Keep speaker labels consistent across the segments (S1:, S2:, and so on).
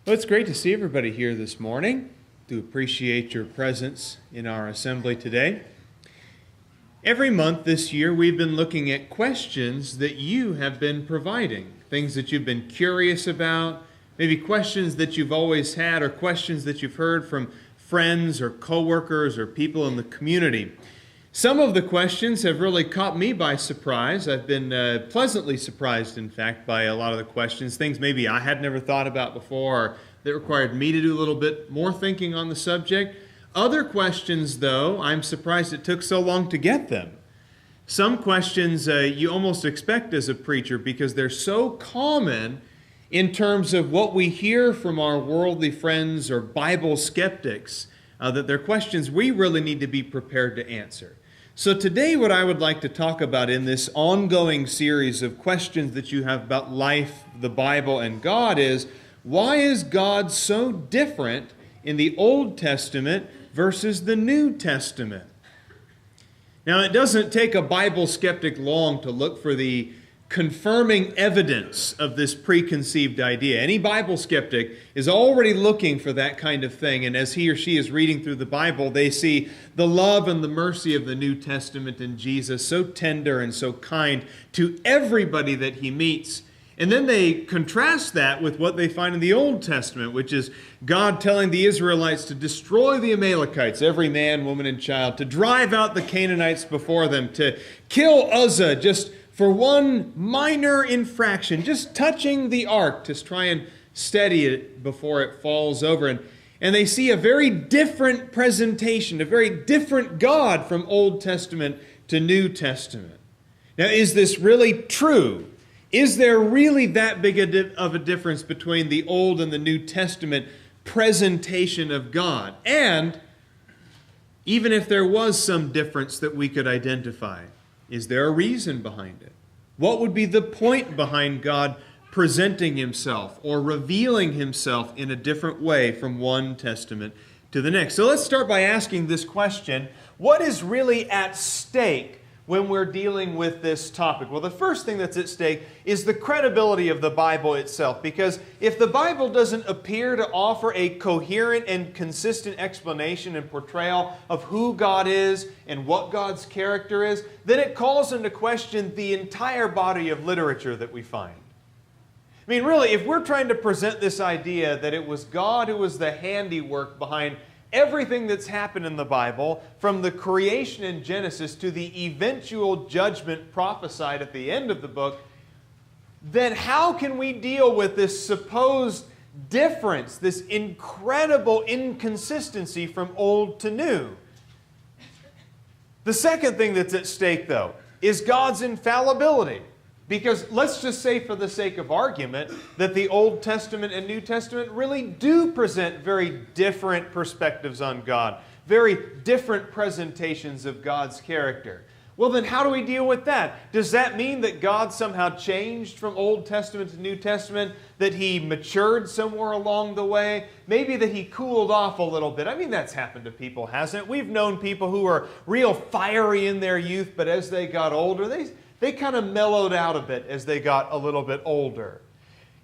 S1: Well, it's great to see everybody here this morning. Do appreciate your presence in our assembly today. Every month this year, we've been looking at questions that you have been providing, things that you've been curious about, maybe questions that you've always had or questions that you've heard from friends or coworkers or people in the community. Some of the questions have really caught me by surprise. I've been pleasantly surprised, in fact, by a lot of the questions, things maybe I had never thought about before or that required me to do a little bit more thinking on the subject. Other questions, though, I'm surprised it took so long to get them. Some questions you almost expect as a preacher because they're so common in terms of what we hear from our worldly friends or Bible skeptics, that they're questions we really need to be prepared to answer. So today what I would like to talk about in this ongoing series of questions that you have about life, the Bible, and God is, why is God so different in the Old Testament versus the New Testament? Now, it doesn't take a Bible skeptic long to look for the confirming evidence of this preconceived idea. Any Bible skeptic is already looking for that kind of thing, and as he or she is reading through the Bible, they see the love and the mercy of the New Testament in Jesus, so tender and so kind to everybody that he meets. And then they contrast that with what they find in the Old Testament, which is God telling the Israelites to destroy the Amalekites, every man, woman, and child, to drive out the Canaanites before them, to kill Uzzah just for one minor infraction, just touching the ark to try and steady it before it falls over. And they see a very different presentation, a very different God from Old Testament to New Testament. Now, is this really true? Is there really that big of a difference between the Old and the New Testament presentation of God? And even if there was some difference that we could identify, is there a reason behind it? What would be the point behind God presenting himself or revealing himself in a different way from one testament to the next? So let's start by asking this question: what is really at stake when we're dealing with this topic? Well, the first thing that's at stake is the credibility of the Bible itself. Because if the Bible doesn't appear to offer a coherent and consistent explanation and portrayal of who God is and what God's character is, then it calls into question the entire body of literature that we find. I mean, really, if we're trying to present this idea that it was God who was the handiwork behind everything that's happened in the Bible, from the creation in Genesis to the eventual judgment prophesied at the end of the book, then how can we deal with this supposed difference, this incredible inconsistency from old to new? The second thing that's at stake, though, is God's infallibility. Because let's just say, for the sake of argument, that the Old Testament and New Testament really do present very different perspectives on God, very different presentations of God's character. Well, then how do we deal with that? Does that mean that God somehow changed from Old Testament to New Testament, that he matured somewhere along the way, maybe that he cooled off a little bit? I mean, that's happened to people, hasn't it? We've known people who were real fiery in their youth, but as they got older, they kind of mellowed out a bit as they got a little bit older.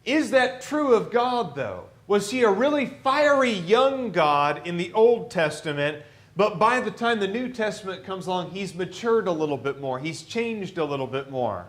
S1: Is that true of God, though? Was he a really fiery young God in the Old Testament, but by the time the New Testament comes along, he's matured a little bit more, he's changed a little bit more?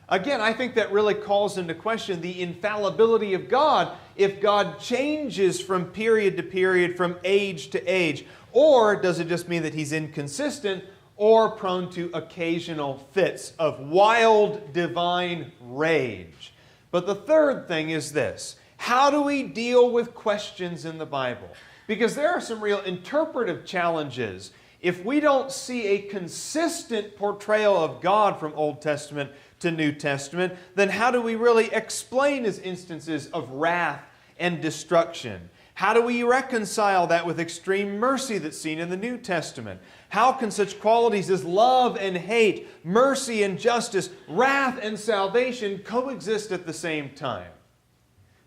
S1: Again, I think that really calls into question the infallibility of God if God changes from period to period, from age to age. Or does it just mean that he's inconsistent or prone to occasional fits of wild divine rage? But the third thing is this: how do we deal with questions in the Bible? Because there are some real interpretive challenges. If we don't see a consistent portrayal of God from Old Testament to New Testament, then how do we really explain his instances of wrath and destruction? How do we reconcile that with extreme mercy that's seen in the New Testament? How can such qualities as love and hate, mercy and justice, wrath and salvation coexist at the same time?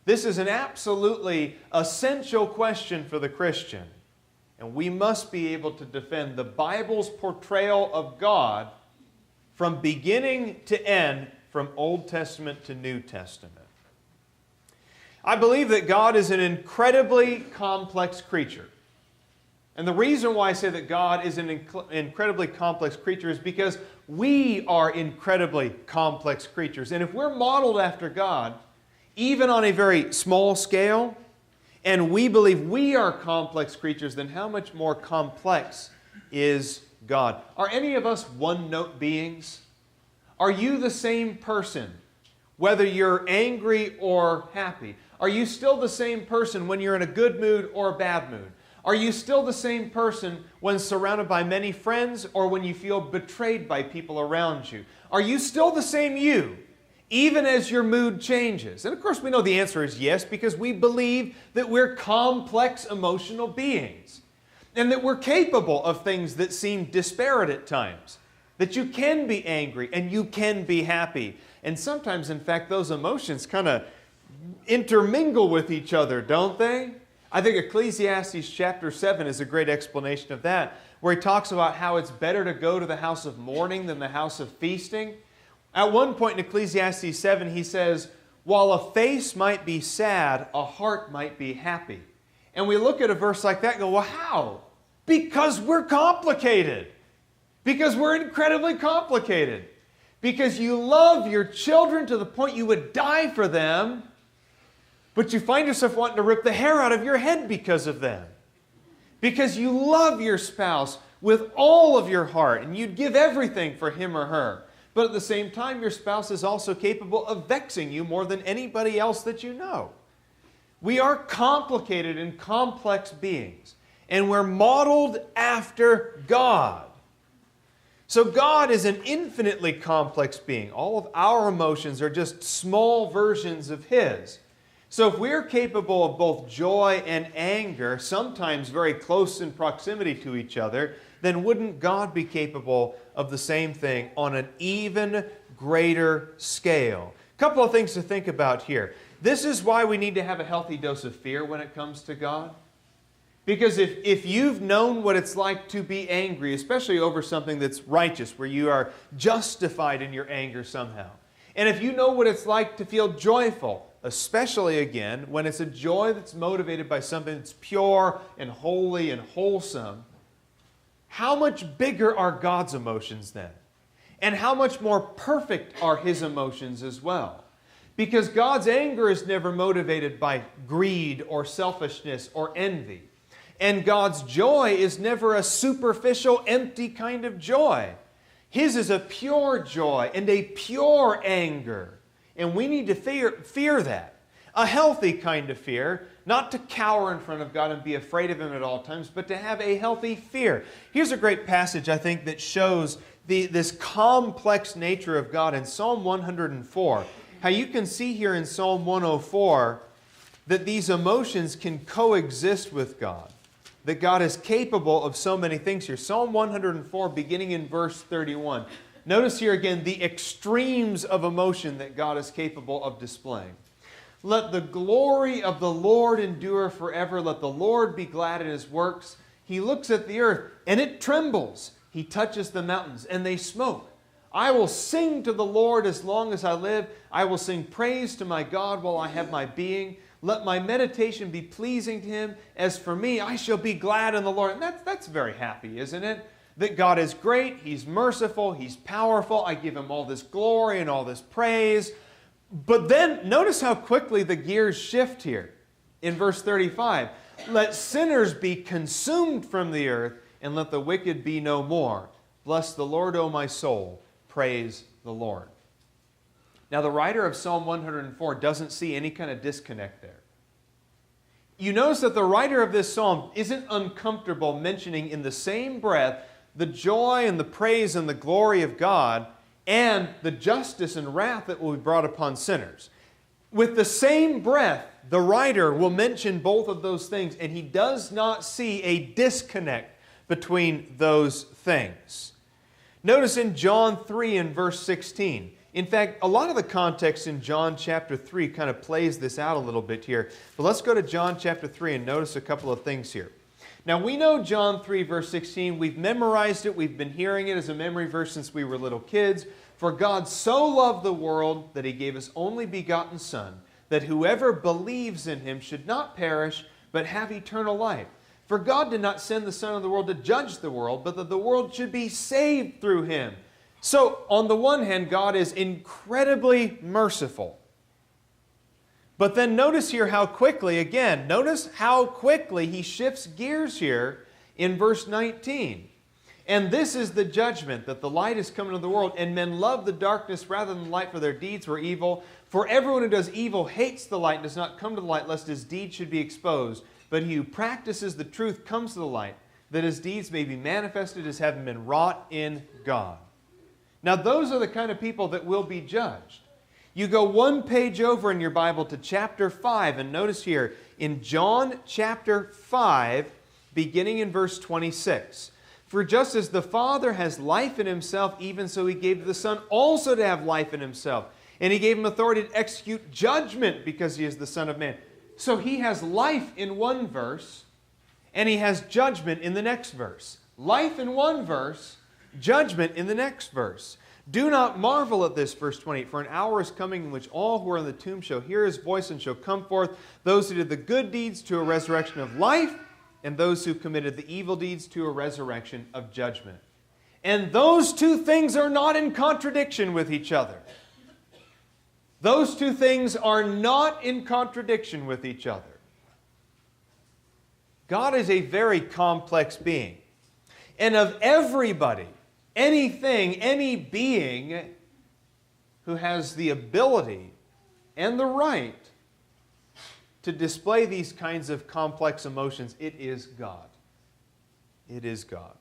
S1: This is an absolutely essential question for the Christian. And we must be able to defend the Bible's portrayal of God from beginning to end, from Old Testament to New Testament. I believe that God is an incredibly complex creature. And the reason why I say that God is an incredibly complex creature is because we are incredibly complex creatures. And if we're modeled after God, even on a very small scale, and we believe we are complex creatures, then how much more complex is God? Are any of us one-note beings? Are you the same person, whether you're angry or happy? Are you still the same person when you're in a good mood or a bad mood? Are you still the same person when surrounded by many friends or when you feel betrayed by people around you? Are you still the same you, even as your mood changes? And of course we know the answer is yes, because we believe that we're complex emotional beings and that we're capable of things that seem disparate at times, that you can be angry and you can be happy. And sometimes, in fact, those emotions kind of intermingle with each other, don't they? I think Ecclesiastes chapter 7 is a great explanation of that, where he talks about how it's better to go to the house of mourning than the house of feasting. At one point in Ecclesiastes 7, he says, while a face might be sad, a heart might be happy. And we look at a verse like that and go, well, how? Because we're complicated. Because we're incredibly complicated. Because you love your children to the point you would die for them, but you find yourself wanting to rip the hair out of your head because of them. Because you love your spouse with all of your heart and you'd give everything for him or her. But at the same time, your spouse is also capable of vexing you more than anybody else that you know. We are complicated and complex beings, and we're modeled after God. So God is an infinitely complex being. All of our emotions are just small versions of His. So if we're capable of both joy and anger, sometimes very close in proximity to each other, then wouldn't God be capable of the same thing on an even greater scale? A couple of things to think about here. This is why we need to have a healthy dose of fear when it comes to God. Because if you've known what it's like to be angry, especially over something that's righteous, where you are justified in your anger somehow, and if you know what it's like to feel joyful, especially again when it's a joy that's motivated by something that's pure and holy and wholesome, how much bigger are God's emotions then? And how much more perfect are His emotions as well? Because God's anger is never motivated by greed or selfishness or envy. And God's joy is never a superficial, empty kind of joy. His is a pure joy and a pure anger. And we need to fear that. A healthy kind of fear, not to cower in front of God and be afraid of Him at all times, but to have a healthy fear. Here's a great passage, I think, that shows this complex nature of God in Psalm 104. How you can see here in Psalm 104 that these emotions can coexist with God. That God is capable of so many things here. Psalm 104, beginning in verse 31. Notice here again the extremes of emotion that God is capable of displaying. Let the glory of the Lord endure forever. Let the Lord be glad in His works. He looks at the earth, and it trembles. He touches the mountains, and they smoke. I will sing to the Lord as long as I live. I will sing praise to my God while I have my being. Let my meditation be pleasing to Him. As for me, I shall be glad in the Lord. And that's very happy, isn't it? That God is great, He's merciful, He's powerful. I give Him all this glory and all this praise. But then, notice how quickly the gears shift here. In verse 35, let sinners be consumed from the earth, and let the wicked be no more. Bless the Lord, O my soul. Praise the Lord. Now, the writer of Psalm 104 doesn't see any kind of disconnect there. You notice that the writer of this psalm isn't uncomfortable mentioning in the same breath the joy and the praise and the glory of God and the justice and wrath that will be brought upon sinners. With the same breath, the writer will mention both of those things, and he does not see a disconnect between those things. Notice in John 3 and verse 16. In fact, a lot of the context in John chapter 3 kind of plays this out a little bit here. But let's go to John chapter 3 and notice a couple of things here. Now, we know John 3 verse 16. We've memorized it. We've been hearing it as a memory verse since we were little kids. For God so loved the world that He gave His only begotten Son, that whoever believes in him should not perish, but have eternal life. For God did not send the Son of the world to judge the world, but that the world should be saved through him. So, on the one hand, God is incredibly merciful. But then notice here how quickly, again, notice how quickly he shifts gears here in verse 19. And this is the judgment, that the light is come into the world, and men love the darkness rather than the light, for their deeds were evil. For everyone who does evil hates the light and does not come to the light, lest his deeds should be exposed. But he who practices the truth comes to the light, that his deeds may be manifested as having been wrought in God. Now those are the kind of people that will be judged. You go one page over in your Bible to chapter 5, and notice here, in John chapter 5, beginning in verse 26. For just as the Father has life in himself, even so he gave to the Son also to have life in himself. And he gave him authority to execute judgment because he is the Son of Man. So he has life in one verse, and he has judgment in the next verse. Life in one verse, judgment in the next verse. Do not marvel at this, verse 28, for an hour is coming in which all who are in the tomb shall hear his voice and shall come forth, those who did the good deeds to a resurrection of life, and those who committed the evil deeds to a resurrection of judgment. And those two things are not in contradiction with each other. Those two things are not in contradiction with each other. God is a very complex being. And of everybody, anything, any being who has the ability and the right to display these kinds of complex emotions, it is God. It is God.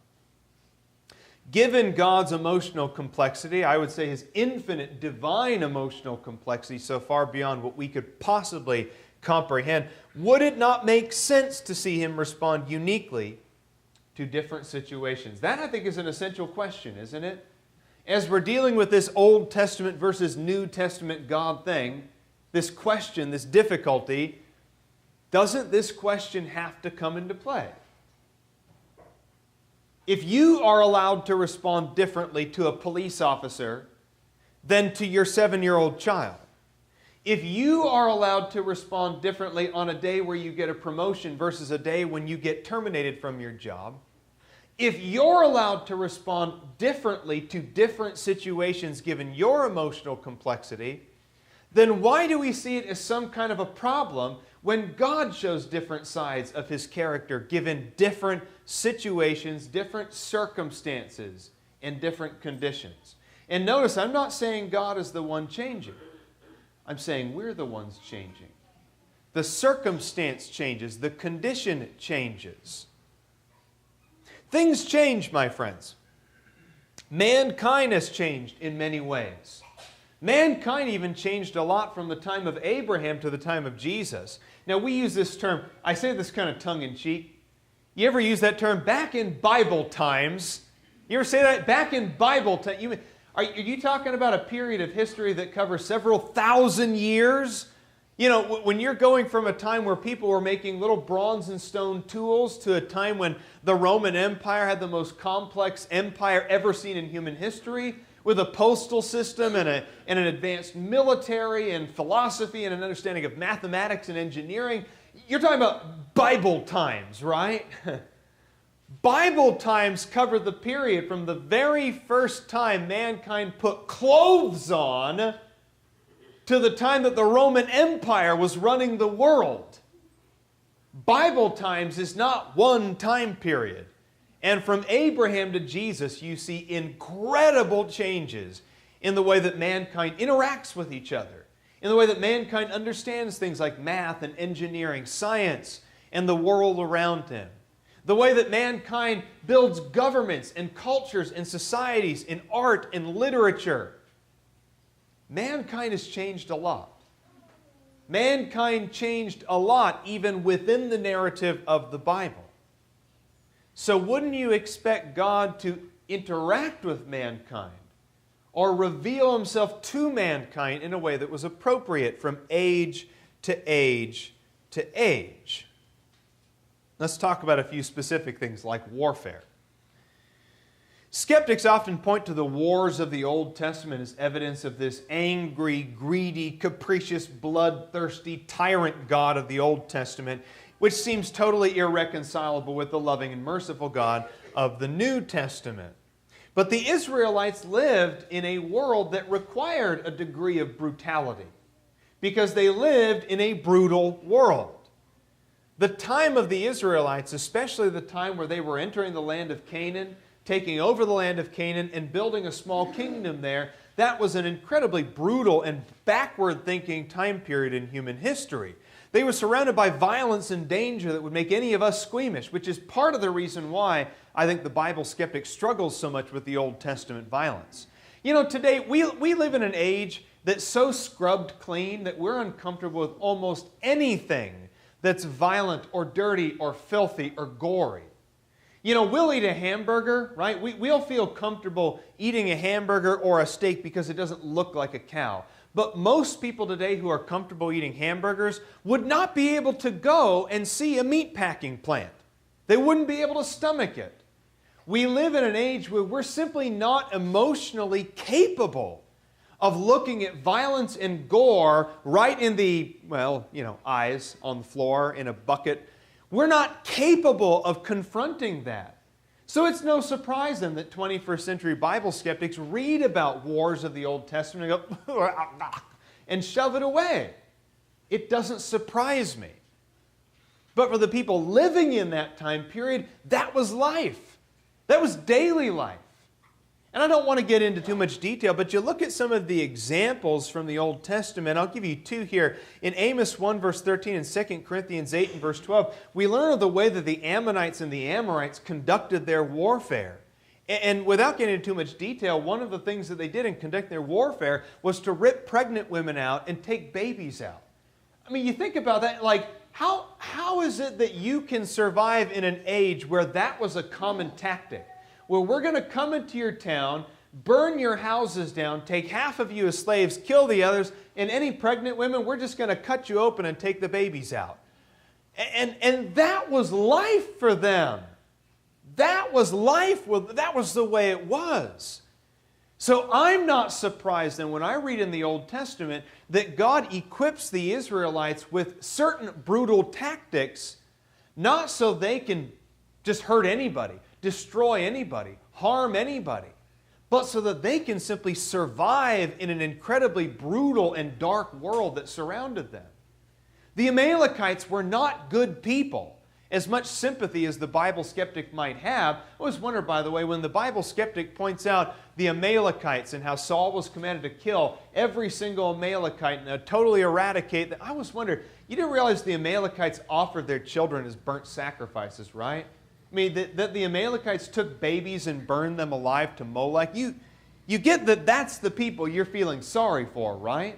S1: Given God's emotional complexity, I would say his infinite divine emotional complexity, so far beyond what we could possibly comprehend, would it not make sense to see him respond uniquely to different situations? That, I think, is an essential question, isn't it? As we're dealing with this Old Testament versus New Testament God thing, this question, this difficulty, doesn't this question have to come into play? If you are allowed to respond differently to a police officer than to your 7-year-old child, if you are allowed to respond differently on a day where you get a promotion versus a day when you get terminated from your job, if you're allowed to respond differently to different situations given your emotional complexity, then why do we see it as some kind of a problem when God shows different sides of his character given different situations, different circumstances, and different conditions? And notice, I'm not saying God is the one changing. I'm saying we're the ones changing. The circumstance changes, the condition changes. Things change, my friends. Mankind has changed in many ways. Mankind even changed a lot from the time of Abraham to the time of Jesus. Now, we use this term, I say this kind of tongue-in-cheek. You ever use that term? Back in Bible times. You ever say that? Back in Bible times. Are you talking about a period of history that covers several thousand years? You know, when you're going from a time where people were making little bronze and stone tools to a time when the Roman Empire had the most complex empire ever seen in human history, with a postal system and an advanced military and philosophy and an understanding of mathematics and engineering. You're talking about Bible times, right? Bible times covered the period from the very first time mankind put clothes on to the time that the Roman Empire was running the world. Bible times is not one time period. And from Abraham to Jesus, you see incredible changes in the way that mankind interacts with each other, in the way that mankind understands things like math and engineering, science, and the world around him, the way that mankind builds governments and cultures and societies in art and literature. Mankind has changed a lot. Mankind changed a lot even within the narrative of the Bible. So wouldn't you expect God to interact with mankind or reveal himself to mankind in a way that was appropriate from age to age to age? Let's talk about a few specific things like warfare. Skeptics often point to the wars of the Old Testament as evidence of this angry, greedy, capricious, bloodthirsty tyrant God of the Old Testament, which seems totally irreconcilable with the loving and merciful God of the New Testament. But the Israelites lived in a world that required a degree of brutality because they lived in a brutal world. The time of the Israelites, especially the time where they were entering the land of Canaan, taking over the land of Canaan and building a small kingdom there, that was an incredibly brutal and backward-thinking time period in human history. They were surrounded by violence and danger that would make any of us squeamish, which is part of the reason why I think the Bible skeptic struggles so much with the Old Testament violence. You know, today we live in an age that's so scrubbed clean that we're uncomfortable with almost anything that's violent or dirty or filthy or gory. You know, we'll eat a hamburger, right? We'll feel comfortable eating a hamburger or a steak because it doesn't look like a cow. But most people today who are comfortable eating hamburgers would not be able to go and see a meat packing plant. They wouldn't be able to stomach it. We live in an age where we're simply not emotionally capable of looking at violence and gore right in the, eyes on the floor in a bucket. We're not capable of confronting that. So it's no surprise then that 21st century Bible skeptics read about wars of the Old Testament and go, and shove it away. It doesn't surprise me. But for the people living in that time period, that was life. That was daily life. And I don't want to get into too much detail, but you look at some of the examples from the Old Testament. I'll give you two here. In Amos 1 verse 13 and 2 Corinthians 8 and verse 12, we learn of the way that the Ammonites and the Amorites conducted their warfare. And without getting into too much detail, one of the things that they did in conducting their warfare was to rip pregnant women out and take babies out. I mean, you think about that, like, how is it that you can survive in an age where that was a common tactic? Where we're going to come into your town, burn your houses down, take half of you as slaves, kill the others, and any pregnant women, we're just going to cut you open and take the babies out. And that was life for them. That was life. That was the way it was. So I'm not surprised then when I read in the Old Testament that God equips the Israelites with certain brutal tactics, not so they can just hurt anybody, destroy anybody, harm anybody, but so that they can simply survive in an incredibly brutal and dark world that surrounded them. The Amalekites were not good people. As much sympathy as the Bible skeptic might have, I always wonder, by the way, when the Bible skeptic points out the Amalekites and how Saul was commanded to kill every single Amalekite and totally eradicate them, I always wonder, you didn't realize the Amalekites offered their children as burnt sacrifices, right? I mean, that the Amalekites took babies and burned them alive to Molech. You get that that's the people you're feeling sorry for, right?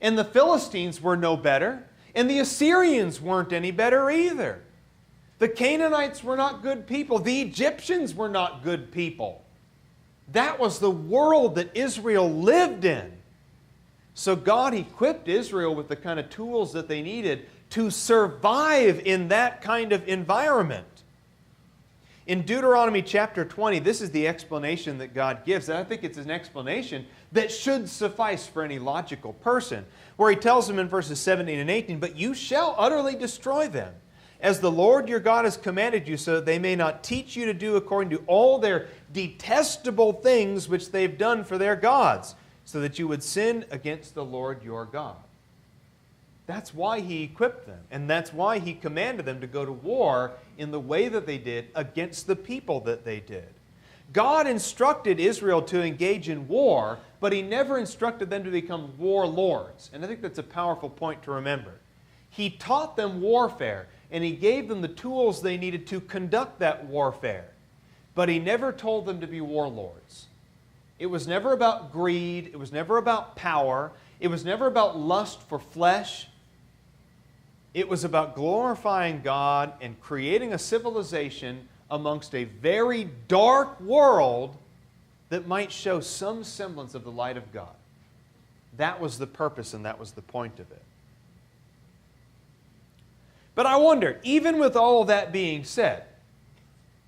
S1: And the Philistines were no better, and the Assyrians weren't any better either. The Canaanites were not good people. The Egyptians were not good people. That was the world that Israel lived in. So God equipped Israel with the kind of tools that they needed to survive in that kind of environment. In Deuteronomy chapter 20, this is the explanation that God gives, and I think it's an explanation that should suffice for any logical person, where He tells them in verses 17 and 18, "But you shall utterly destroy them, as the Lord your God has commanded you, so that they may not teach you to do according to all their detestable things which they've done for their gods, so that you would sin against the Lord your God." That's why He equipped them, and that's why He commanded them to go to war in the way that they did against the people that they did. God instructed Israel to engage in war, but He never instructed them to become warlords. And I think that's a powerful point to remember. He taught them warfare, and He gave them the tools they needed to conduct that warfare. But He never told them to be warlords. It was never about greed. It was never about power. It was never about lust for flesh. It was about glorifying God and creating a civilization amongst a very dark world that might show some semblance of the light of God. That was the purpose and that was the point of it. But I wonder, even with all of that being said,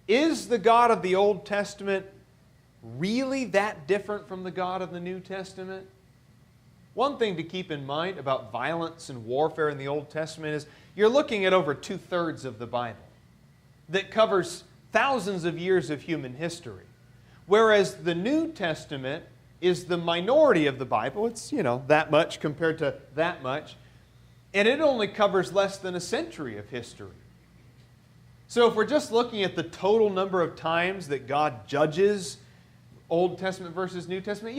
S1: is the God of the Old Testament really that different from the God of the New Testament? One thing to keep in mind about violence and warfare in the Old Testament is you're looking at over 2/3 of the Bible that covers thousands of years of human history. Whereas the New Testament is the minority of the Bible. It's, that much compared to that much. And it only covers less than a century of history. So if we're just looking at the total number of times that God judges Old Testament versus New Testament,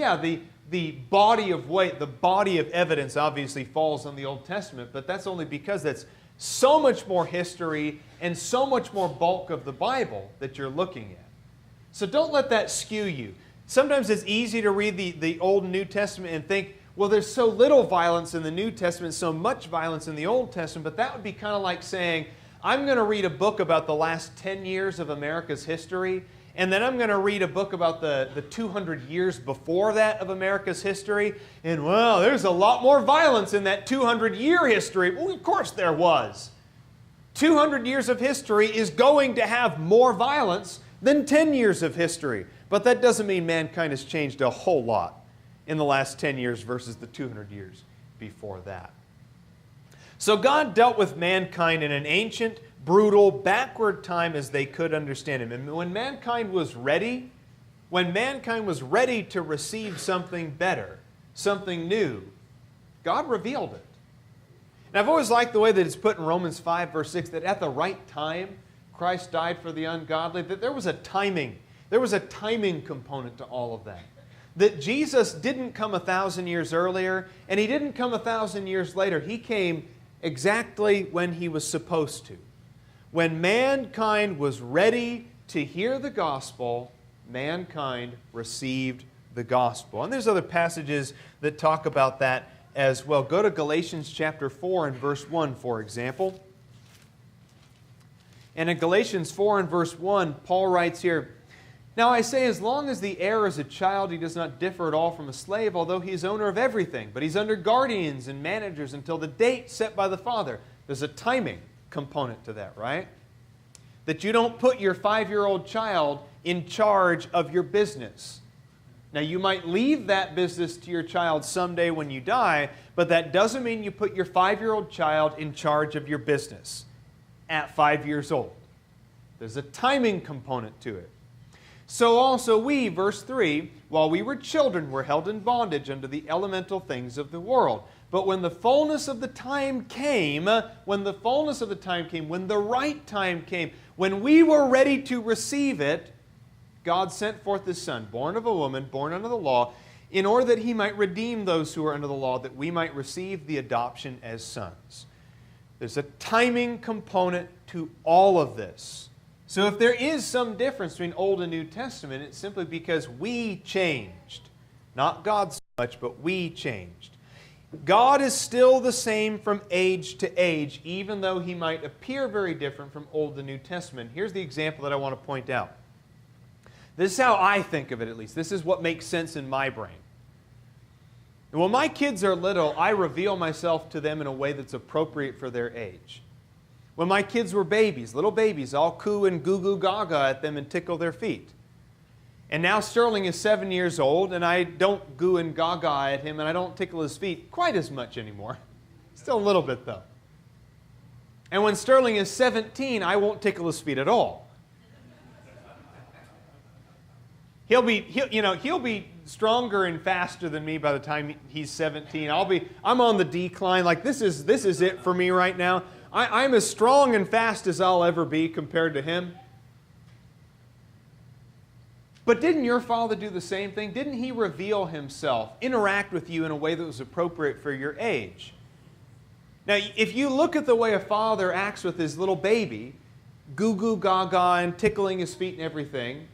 S1: the body of weight, the body of evidence obviously falls on the Old Testament, but that's only because that's so much more history and so much more bulk of the Bible that you're looking at. So don't let that skew you. Sometimes it's easy to read the Old and New Testament and think, well, there's so little violence in the New Testament, so much violence in the Old Testament, but that would be kind of like saying, I'm going to read a book about the last 10 years of America's history, and then I'm going to read a book about the 200 years before that of America's history, and well, there's a lot more violence in that 200-year history. Well, of course there was. 200 years of history is going to have more violence than 10 years of history. But that doesn't mean mankind has changed a whole lot in the last 10 years versus the 200 years before that. So God dealt with mankind in an ancient, brutal, backward time as they could understand Him. And when mankind was ready to receive something better, something new, God revealed it. And I've always liked the way that it's put in Romans 5, verse 6, that at the right time, Christ died for the ungodly, that there was a timing component to all of that. That Jesus didn't come 1,000 years earlier, and He didn't come 1,000 years later. He came exactly when He was supposed to. When mankind was ready to hear the gospel, mankind received the gospel. And there's other passages that talk about that as well. Go to Galatians chapter 4 and verse 1, for example. And in Galatians 4 and verse 1, Paul writes here, "Now I say, as long as the heir is a child, he does not differ at all from a slave, although he is owner of everything. But he's under guardians and managers until the date set by the father." There's a timing component to that, right? That you don't put your 5-year-old child in charge of your business. Now, you might leave that business to your child someday when you die, but that doesn't mean you put your 5-year-old child in charge of your business at 5 years old. There's a timing component to it. "So also we," verse 3, "while we were children, were held in bondage under the elemental things of the world. But when the fullness of the time came, when the right time came, when we were ready to receive it, God sent forth His Son, born of a woman, born under the law, in order that He might redeem those who are under the law, that we might receive the adoption as sons." There's a timing component to all of this. So if there is some difference between Old and New Testament, it's simply because we changed. Not God so much, but we changed. God is still the same from age to age, even though He might appear very different from Old and New Testament. Here's the example that I want to point out. This is how I think of it, at least. This is what makes sense in my brain. And when my kids are little, I reveal myself to them in a way that's appropriate for their age. When my kids were babies, little babies, I'll coo and goo goo gaga at them and tickle their feet. And now Sterling is 7 years old, and I don't goo and gaga at him, and I don't tickle his feet quite as much anymore. Still a little bit, though. And when Sterling is 17, I won't tickle his feet at all. He'll be stronger and faster than me by the time he's 17. I'm on the decline. Like this is it for me right now. I'm as strong and fast as I'll ever be compared to him. But didn't your Father do the same thing? Didn't He reveal Himself, interact with you in a way that was appropriate for your age? Now, if you look at the way a father acts with his little baby, goo goo gaga and tickling his feet and everything,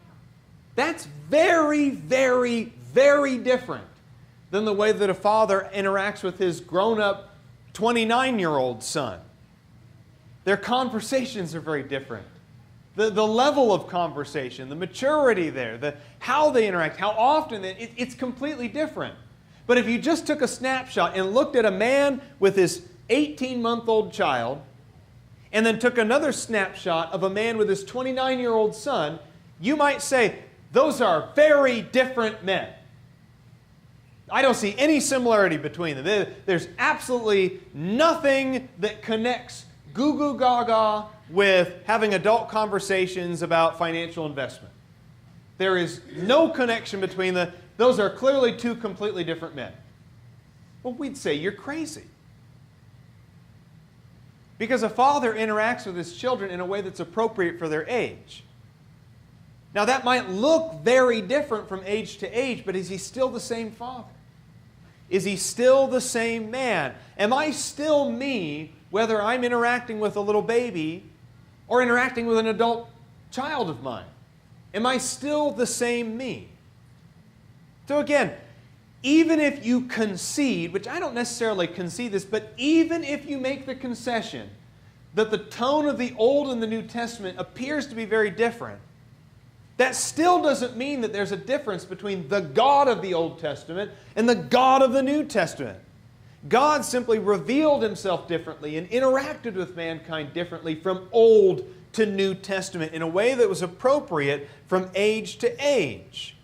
S1: that's very, very, very different than the way that a father interacts with his grown-up 29-year-old son. Their conversations are very different. The level of conversation, the maturity there, how they interact, how often, it's completely different. But if you just took a snapshot and looked at a man with his 18-month-old child, and then took another snapshot of a man with his 29-year-old son, you might say, Those are very different men. I don't see any similarity between them. There's absolutely nothing that connects goo goo gaga with having adult conversations about financial investment. There is no connection between them. Those are clearly two completely different men. Well, we'd say you're crazy. Because a father interacts with his children in a way that's appropriate for their age. Now, that might look very different from age to age, but is he still the same father? Is he still the same man? Am I still me, whether I'm interacting with a little baby or interacting with an adult child of mine? Am I still the same me? So again, even if you concede, which I don't necessarily concede this, but even if you make the concession that the tone of the Old and the New Testament appears to be very different, that still doesn't mean that there's a difference between the God of the Old Testament and the God of the New Testament. God simply revealed himself differently and interacted with mankind differently from Old to New Testament in a way that was appropriate from age to age.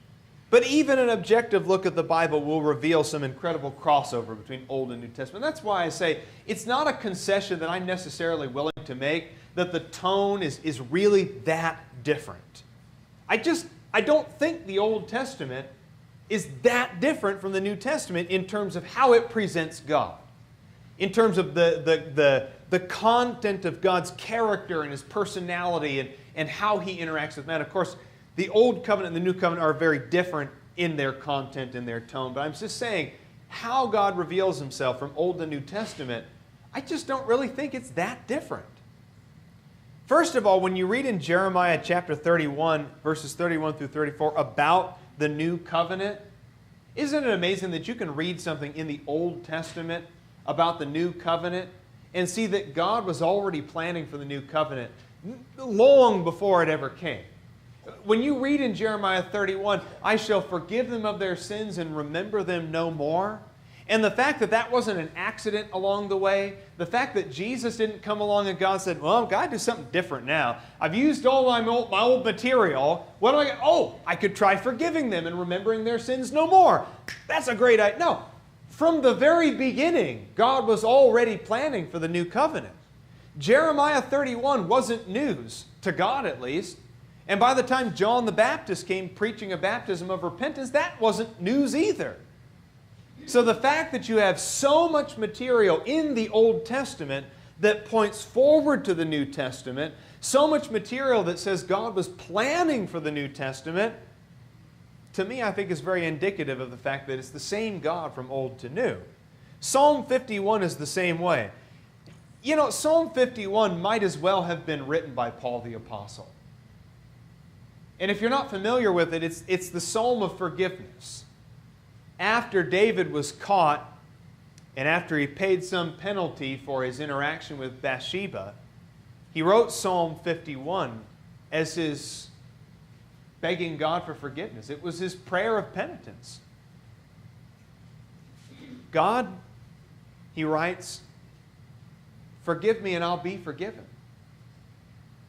S1: But even an objective look at the Bible will reveal some incredible crossover between Old and New Testament. That's why I say it's not a concession that I'm necessarily willing to make, that the tone is really that different. I don't think the Old Testament is that different from the New Testament in terms of how it presents God, in terms of the content of God's character and His personality and how He interacts with man. Of course, the Old Covenant and the New Covenant are very different in their content and their tone, but I'm just saying how God reveals Himself from Old to New Testament, I just don't really think it's that different. First of all, when you read in Jeremiah chapter 31, verses 31 through 34 about the New Covenant, isn't it amazing that you can read something in the Old Testament about the New Covenant and see that God was already planning for the New Covenant long before it ever came? When you read in Jeremiah 31, I shall forgive them of their sins and remember them no more. And the fact that that wasn't an accident along the way, the fact that Jesus didn't come along and God said, well, God, do something different now. I've used all my old material. What do I get? Oh, I could try forgiving them and remembering their sins no more. That's a great idea. No, from the very beginning, God was already planning for the new covenant. Jeremiah 31 wasn't news, to God at least. And by the time John the Baptist came preaching a baptism of repentance, that wasn't news either. So the fact that you have so much material in the Old Testament that points forward to the New Testament, so much material that says God was planning for the New Testament, to me I think is very indicative of the fact that it's the same God from Old to New. Psalm 51 is the same way. You know, Psalm 51 might as well have been written by Paul the Apostle. And if you're not familiar with it, it's the Psalm of forgiveness. After David was caught, and after he paid some penalty for his interaction with Bathsheba, he wrote Psalm 51 as his begging God for forgiveness. It was his prayer of penitence. God, he writes, forgive me and I'll be forgiven.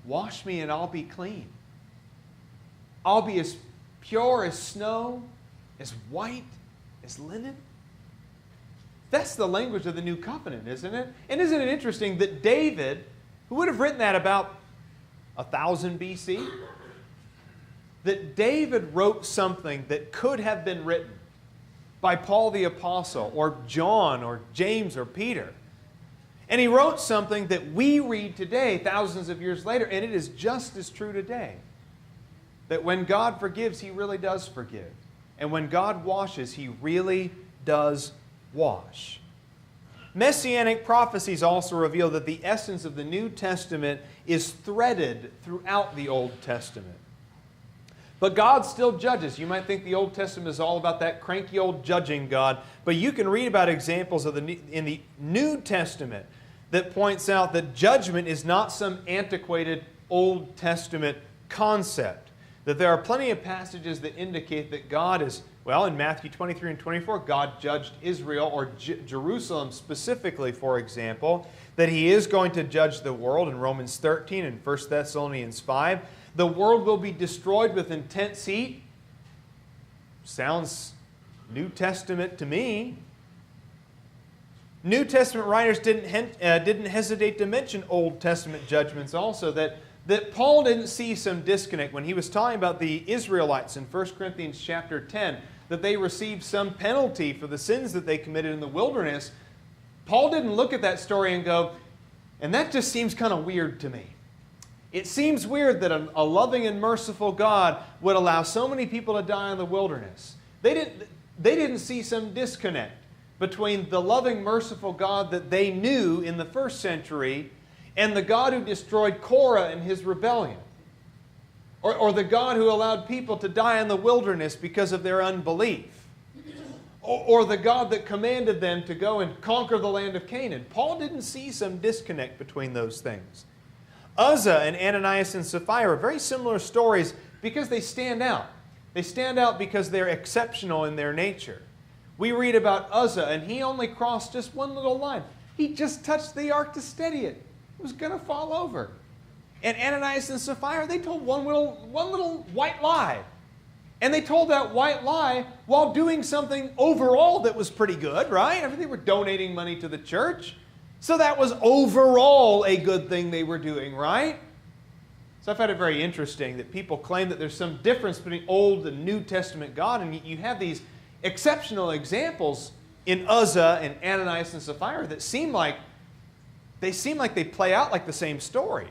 S1: Wash me and I'll be clean. I'll be as pure as snow, as white as linen. That's the language of the new covenant, isn't it? And isn't it interesting that David, who would have written that about 1000 BC, that David wrote something that could have been written by Paul the Apostle or John or James or Peter. And he wrote something that we read today, thousands of years later, and it is just as true today. That when God forgives, He really does forgive. And when God washes, He really does wash. Messianic prophecies also reveal that the essence of the New Testament is threaded throughout the Old Testament. But God still judges. You might think the Old Testament is all about that cranky old judging God, but you can read about examples in the New Testament that points out that judgment is not some antiquated Old Testament concept. That there are plenty of passages that indicate that God is, well, in Matthew 23 and 24, God judged Israel, or Jerusalem specifically, for example, that He is going to judge the world in Romans 13 and 1 Thessalonians 5. The world will be destroyed with intense heat, Sounds New Testament to me. New Testament writers didn't hesitate to mention Old Testament judgments also, that Paul didn't see some disconnect when he was talking about the Israelites in 1 Corinthians chapter 10, that they received some penalty for the sins that they committed in the wilderness. Paul didn't look at that story and go, and that just seems kind of weird to me. It seems weird that a loving and merciful God would allow so many people to die in the wilderness. They didn't see some disconnect between the loving, merciful God that they knew in the first century and the God who destroyed Korah in his rebellion. Or the God who allowed people to die in the wilderness because of their unbelief. Or the God that commanded them to go and conquer the land of Canaan. Paul didn't see some disconnect between those things. Uzzah and Ananias and Sapphira are very similar stories because they stand out. They stand out because they're exceptional in their nature. We read about Uzzah, and he only crossed just one little line. He just touched the ark to steady it. It was going to fall over. And Ananias and Sapphira, they told one little white lie. And they told that white lie while doing something overall that was pretty good, right? I mean, they were donating money to the church. So that was overall a good thing they were doing, right? So I found it very interesting that people claim that there's some difference between Old and New Testament God, and you have these exceptional examples in Uzzah and Ananias and Sapphira that seem like they play out like the same story.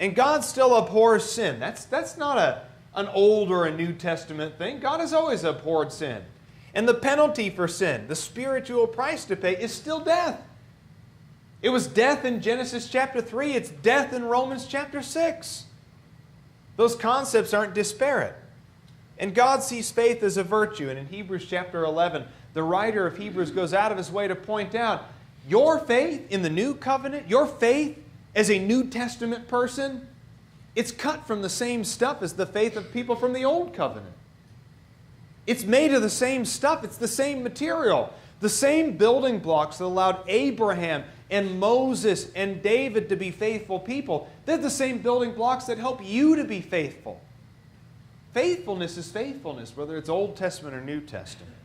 S1: And God still abhors sin. That's not an Old or a New Testament thing. God has always abhorred sin. And the penalty for sin, the spiritual price to pay, is still death. It was death in Genesis chapter 3. It's death in Romans chapter 6. Those concepts aren't disparate. And God sees faith as a virtue. And in Hebrews chapter 11, the writer of Hebrews goes out of his way to point out, your faith in the new covenant, your faith as a New Testament person, it's cut from the same stuff as the faith of people from the Old Covenant. It's made of the same stuff. It's the same material. The same building blocks that allowed Abraham and Moses and David to be faithful people. They're the same building blocks that help you to be faithful. Faithfulness is faithfulness, whether it's Old Testament or New Testament.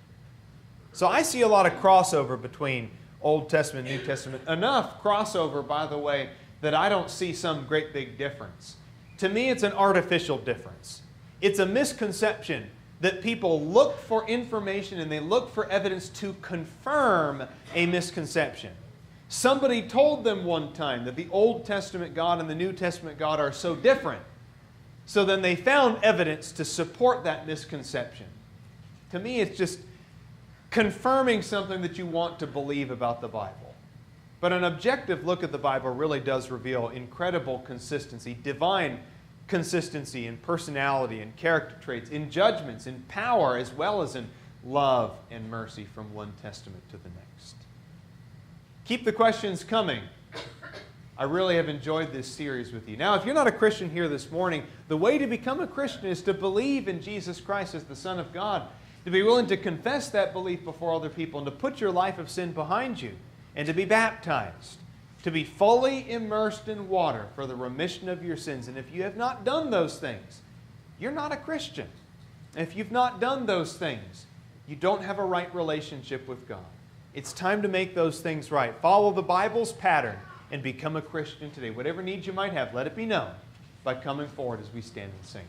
S1: So I see a lot of crossover between Old Testament and New Testament. Enough crossover, by the way, that I don't see some great big difference. To me, it's an artificial difference. It's a misconception that people look for information and they look for evidence to confirm a misconception. Somebody told them one time that the Old Testament God and the New Testament God are so different. So then they found evidence to support that misconception. To me, it's just confirming something that you want to believe about the Bible. But an objective look at the Bible really does reveal incredible consistency, divine consistency in personality and character traits, in judgments, in power, as well as in love and mercy from one testament to the next. Keep the questions coming. I really have enjoyed this series with you. Now, if you're not a Christian here this morning, the way to become a Christian is to believe in Jesus Christ as the Son of God, to be willing to confess that belief before other people, and to put your life of sin behind you, and to be baptized, to be fully immersed in water for the remission of your sins. And if you have not done those things, you're not a Christian. And if you've not done those things, you don't have a right relationship with God. It's time to make those things right. Follow the Bible's pattern and become a Christian today. Whatever needs you might have, let it be known by coming forward as we stand and sing.